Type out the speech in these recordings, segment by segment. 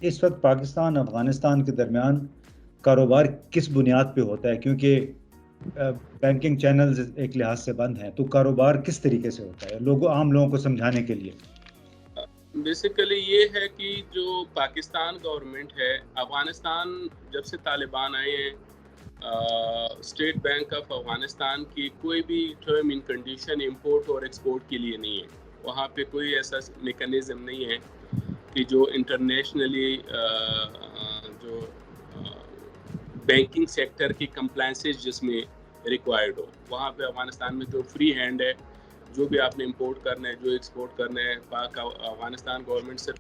اس وقت پاکستان افغانستان کے درمیان کاروبار کس بنیاد پہ ہوتا ہے؟ کیونکہ بینکنگ چینلز ایک لحاظ سے بند ہیں، تو کاروبار کس طریقے سے ہوتا ہے عام لوگوں کو سمجھانے کے لیے؟ بیسیکلی یہ ہے کہ جو پاکستان گورنمنٹ ہے، افغانستان جب سے طالبان آئے ہیں، اسٹیٹ بینک آف افغانستان کی کوئی بھی ٹرم ان کنڈیشن امپورٹ اور ایکسپورٹ کے لیے نہیں ہے. وہاں پہ کوئی ایسا میکانزم نہیں ہے کہ جو انٹرنیشنلی جو بینکنگ سیکٹر کی کمپلائنسز جس میں ریکوائرڈ ہو. وہاں پہ افغانستان میں تو فری ہینڈ ہے، جو بھی آپ نے امپورٹ کرنا ہے، جو ایکسپورٹ کرنا ہے، پاک افغانستان گورنمنٹ سے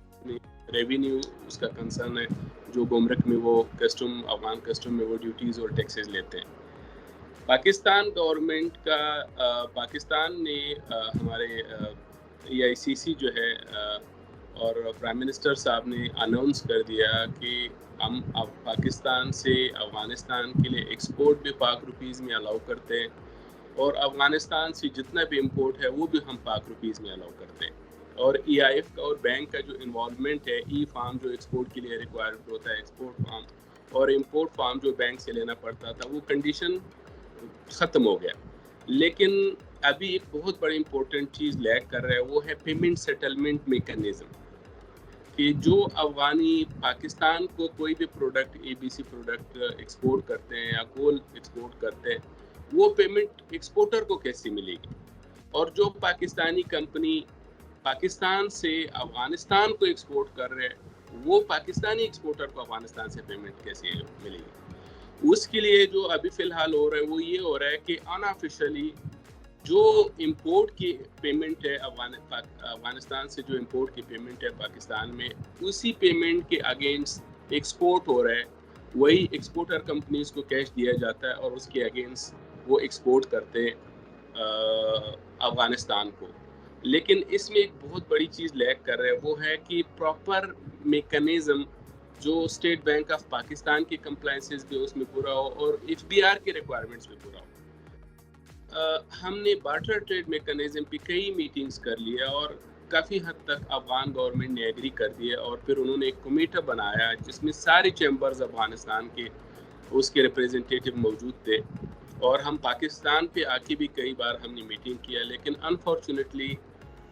ریونیو اس کا کنسرن ہے، جو گمرک میں وہ کسٹم، افغان کسٹم میں وہ ڈیوٹیز اور ٹیکسز لیتے ہیں. پاکستان گورنمنٹ کا پاکستان نے ہمارے EICC جو ہے اور پرائم منسٹر صاحب نے اناؤنس کر دیا کہ ہم پاکستان سے افغانستان کے لیے ایکسپورٹ بھی پاک روپیز میں الاؤ کرتے ہیں، اور افغانستان سے جتنا بھی امپورٹ ہے وہ بھی ہم پاک روپیز میں الاؤ کرتے ہیں. اور EIF کا اور بینک کا جو انوالومنٹ ہے، ای فارم جو ایکسپورٹ کے لیے ریکوائرڈ ہوتا ہے، ایکسپورٹ فارم اور امپورٹ فارم جو بینک سے لینا پڑتا تھا، وہ کنڈیشن ختم ہو گیا. لیکن ابھی ایک بہت بڑی امپورٹنٹ چیز لیک کر رہا ہے، وہ ہے پیمنٹ سیٹلمنٹ میکانزم. کہ جو افغانی پاکستان کو کوئی بھی پروڈکٹ ABC پروڈکٹ ایکسپورٹ کرتے ہیں یا کول ایکسپورٹ کرتے ہیں، وہ پیمنٹ ایکسپورٹر کو کیسے ملے گی، اور جو پاکستانی کمپنی پاکستان سے افغانستان کو ایکسپورٹ کر رہے ہیں، وہ پاکستانی ایکسپورٹر کو افغانستان سے پیمنٹ کیسے ملے گی. اس کے لیے جو ابھی فی الحال ہو رہا ہے وہ یہ ہو رہا ہے کہ ان آفیشلی جو امپورٹ کی پیمنٹ ہے افغانستان سے، جو امپورٹ کی پیمنٹ ہے پاکستان میں، اسی پیمنٹ کے اگینسٹ ایکسپورٹ ہو رہا ہے. وہی ایکسپورٹر کمپنیز کو کیش دیا جاتا ہے اور اس کے اگینسٹ وہ ایکسپورٹ کرتے ہیں افغانستان کو. لیکن اس میں ایک بہت بڑی چیز لیک کر رہا ہے، وہ ہے کہ پراپر میکانزم جو اسٹیٹ بینک آف پاکستان کی کمپلائنسز بھی اس میں پورا ہو اور FBR کے ریکوائرمنٹس بھی پورا ہو. ہم نے بارٹر ٹریڈ میکانزم پہ کئی میٹنگز کر لیا اور کافی حد تک افغان گورنمنٹ نے ایگری کر دیا، اور پھر انہوں نے ایک کمیٹی بنایا جس میں سارے چیمبرز افغانستان کے اس کے ریپریزنٹیٹیو موجود تھے. اور ہم پاکستان پہ آ کے بھی کئی بار ہم نے میٹنگ کیا، لیکن انفارچونیٹلی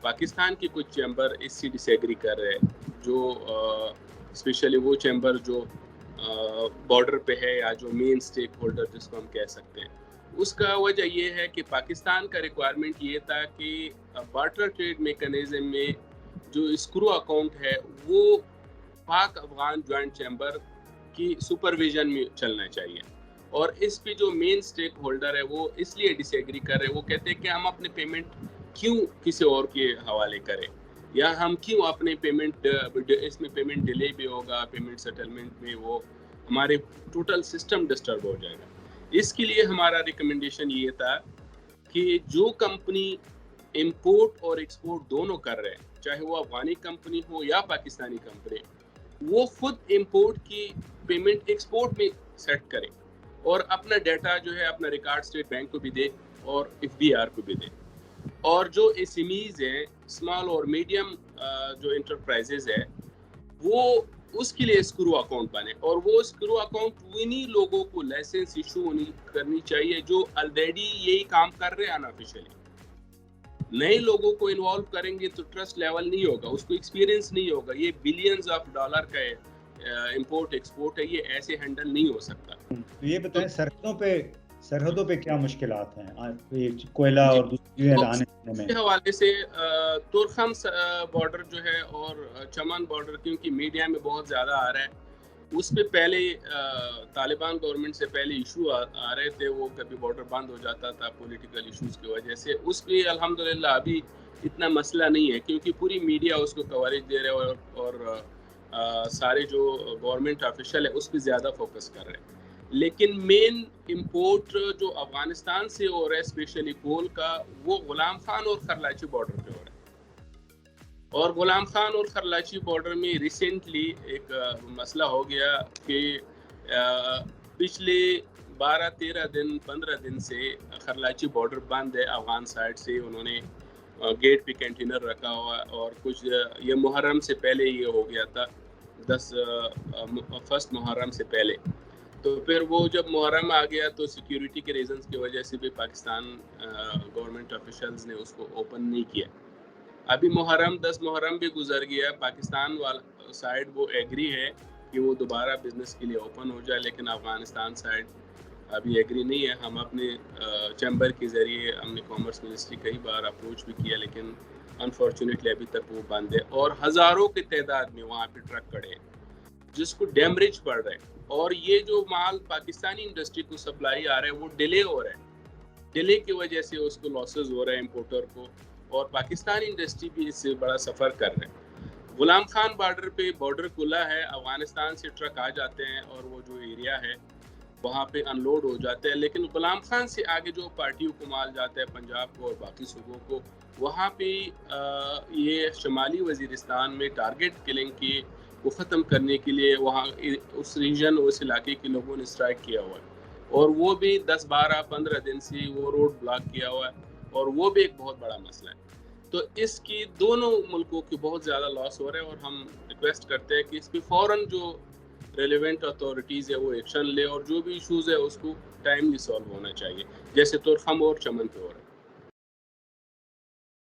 پاکستان کے کچھ چیمبر اس سے ڈس ایگری کر رہے، جو اسپیشلی وہ چیمبر جو بارڈر پہ ہے یا جو مین اسٹیک ہولڈر جس کو ہم کہہ سکتے ہیں. اس کا وجہ یہ ہے کہ پاکستان کا ریکوائرمنٹ یہ تھا کہ بارٹر ٹریڈ میکانزم میں جو اسکرو اکاؤنٹ ہے وہ پاک افغان جوائنٹ چیمبر کی سپرویژن میں چلنا چاہیے. اور اس پہ جو مین اسٹیک ہولڈر ہے وہ اس لیے ڈس ایگری کر رہے، وہ کہتے ہیں کہ ہم اپنے پیمنٹ کیوں کسی اور کے حوالے کریں، یا ہم کیوں اپنے پیمنٹ اس میں پیمنٹ ڈیلے بھی ہوگا، پیمنٹ سیٹلمنٹ میں وہ ہمارے ٹوٹل سسٹم ڈسٹرب ہو جائے گا. اس کے لیے ہمارا ریکمنڈیشن یہ تھا کہ جو کمپنی امپورٹ اور ایکسپورٹ دونوں کر رہے ہیں، چاہے وہ افغانی کمپنی ہو یا پاکستانی کمپنی، وہ خود امپورٹ کی پیمنٹ ایکسپورٹ میں سیٹ کریں اور اپنا ڈیٹا جو ہے اپنا ریکارڈ اسٹیٹ بینک کو بھی دے اور FBR کو بھی دے. اور جو SMEs ہیں، اسمال اور میڈیم جو انٹرپرائزز ہے، وہ اس کے لیے اسکرو اکاؤنٹ بنے، اور وہ اسکرو اکاؤنٹ انہی لوگوں کو لائسنس ایشو کرنی چاہیے جو آلریڈی یہی کام کر رہے ہیں انآفیشلی. نئے لوگوں کو انوالو کریں گے تو ٹرسٹ لیول نہیں ہوگا، اس کو ایکسپیرینس نہیں ہوگا. یہ بلینز آف ڈالر کا امپورٹ ایکسپورٹ ہے، یہ ایسے ہینڈل نہیں ہو سکتا. تو یہ بتائیں سرحدوں پہ کیا مشکلات ہیں کوئلہ اور دوسری چیزیں لانے میں؟ اس حوالے سے تورخم بارڈر جو ہے اور چمن بارڈر، کیونکہ میڈیا میں بہت زیادہ آ رہا ہے، اس پہ پہلے طالبان گورنمنٹ سے پہلے ایشو آ رہے تھے، وہ کبھی بارڈر بند ہو جاتا تھا پولیٹیکل ایشوز کی وجہ سے. اس پہ الحمدللہ ابھی اتنا مسئلہ نہیں ہے، کیونکہ پوری میڈیا اس کو کوریج دے رہے اور سارے جو گورنمنٹ آفیشل ہے اس پہ زیادہ فوکس کر رہے ہیں. لیکن مین امپورٹ جو افغانستان سے ہو رہا ہے اسپیشلی کول کا، وہ غلام خان اور خرلاچی بارڈر پہ ہو رہا ہے. اور غلام خان اور خرلاچی بارڈر میں ریسنٹلی ایک مسئلہ ہو گیا کہ پچھلے 12-13 دن 15 دن سے خرلاچی بارڈر بند ہے افغان سائڈ سے. انہوں نے گیٹ پہ کنٹینر رکھا ہوا، اور کچھ یہ محرم سے پہلے یہ ہو گیا تھا. فسٹ محرم سے پہلے. تو پھر وہ جب محرم آ گیا تو سیکیورٹی کے ریزنز کی وجہ سے بھی پاکستان گورنمنٹ آفیشلز نے اس کو اوپن نہیں کیا. ابھی 10 محرم بھی گزر گیا. پاکستان والا سائڈ وہ ایگری ہے کہ وہ دوبارہ بزنس کے لیے اوپن ہو جائے, لیکن افغانستان سائڈ ابھی ایگری نہیں ہے. ہم اپنے چیمبر کے ذریعے ہم نے کامرس منسٹری کئی بار اپروچ بھی کیا, لیکن انفارچونیٹلی ابھی تک وہ بند ہے. اور ہزاروں کی تعداد میں وہاں پہ ٹرک کھڑے ہیں جس کو ڈیمریج پڑ رہا ہے, اور یہ جو مال پاکستانی انڈسٹری کو سپلائی آ رہا ہے وہ ڈیلے ہو رہا ہے. ڈیلے کی وجہ سے اس کو لاسز ہو رہا ہے امپورٹر کو, اور پاکستانی انڈسٹری بھی اس سے بڑا سفر کر رہے ہیں. غلام خان بارڈر پہ بارڈر کھلا ہے, افغانستان سے ٹرک آ جاتے ہیں اور وہ جو ایریا ہے وہاں پہ ان لوڈ ہو جاتے ہیں. لیکن غلام خان سے آگے جو پارٹیوں کو مال جاتا ہے پنجاب کو اور باقی صوبوں کو, وہاں پہ یہ شمالی وزیرستان میں ٹارگٹ کلنگ کی کو ختم کرنے کے لیے وہاں اس ریجن اس علاقے کے لوگوں نے سٹرائک کیا ہوا ہے, اور وہ بھی 10 12 15 دن سے وہ روڈ بلاک کیا ہوا ہے, اور وہ بھی ایک بہت بڑا مسئلہ ہے. تو اس کی دونوں ملکوں کی بہت زیادہ لاس ہو رہا ہے, اور ہم ریکویسٹ کرتے ہیں کہ اس پہ فوراً جو ریلیونٹ اتھارٹیز ہے وہ ایکشن لے, اور جو بھی ایشوز ہے اس کو ٹائملی سالو ہونا چاہیے, جیسے طور خم اور چمن پہ ہو رہا ہے.